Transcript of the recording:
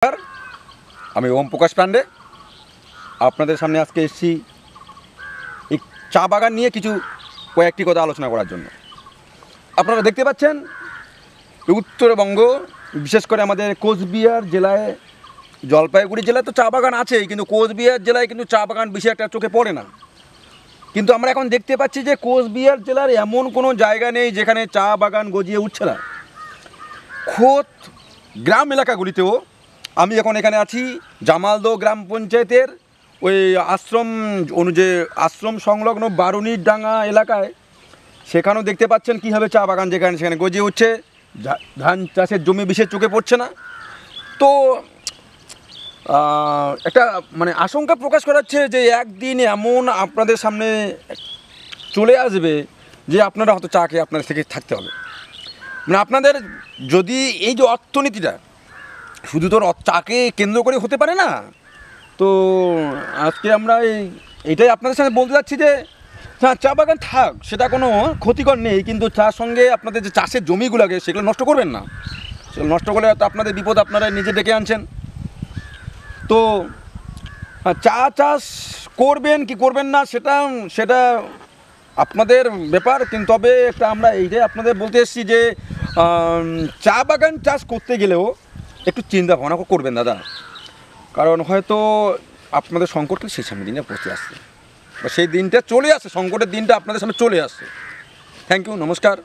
নমস্কার, আমি ওম প্রকাশ পাণ্ডে আপনাদের সামনে আজকে এসেছি এই চা বাগান নিয়ে কয়েকটি কথা আলোচনা করার জন্য। আপনারা দেখতে পাচ্ছেন উত্তরবঙ্গ, বিশেষ করে আমাদের কোচবিহার জেলায়, জলপাইগুড়ি জেলায় তো চা বাগান আছেই, কিন্তু কোচবিহার জেলায় কিন্তু চা বাগান বেশি একটা চোখে পড়ে না। কিন্তু আমরা এখন দেখতে পাচ্ছি যে কোচবিহার জেলার এমন কোনো জায়গা নেই যেখানে চা বাগান গজিয়ে উঠছে না। খোদ গ্রাম এলাকাগুলিতেও, আমি এখন এখানে আছি জামালদহ গ্রাম পঞ্চায়েতের ওই আশ্রম সংলগ্ন বারুনির ডাঙ্গা এলাকায়, সেখানেও দেখতে পাচ্ছেন কীভাবে চা বাগান সেখানে গজিয়ে উঠছে। ধান চাষের জমি বিশেষ চোখে পড়ছে না। তো একটা আশঙ্কা প্রকাশ করাচ্ছে যে একদিন এমন আপনাদের সামনে চলে আসবে যে আপনারা হয়তো চা খেয়ে আপনাদের থেকে থাকতে হবে। আপনাদের যদি এই যে অর্থনীতিটা শুধু তো চাকে কেন্দ্র করে হতে পারে না। তো আজকে আমরা এইটাই আপনাদের সাথে বলতে যাচ্ছি যে চা বাগান থাক, সেটা কোনো ক্ষতিকর নেই, কিন্তু তার সঙ্গে আপনাদের যে চাষের জমিগুলোকে সেগুলো নষ্ট করবেন না। সেগুলো নষ্ট করলে তো আপনাদের বিপদ আপনারা নিজে ডেকে আনছেন। তো চা চাষ করবেন কি করবেন না সেটা আপনাদের ব্যাপার, কিন্তু তবে একটা আমরা এইটাই আপনাদের বলতে এসেছি যে চা বাগান চাষ করতে গেলেও একটু চিন্তা ভাবনা করবেন দাদা, কারণ হয়তো আপনাদের সংকট সেই সামনে দিনে পৌঁছে আসছে, বা সেই দিনটা চলে আসছে, সংকটের দিনটা আপনাদের সামনে চলে আসছে। থ্যাংক ইউ, নমস্কার।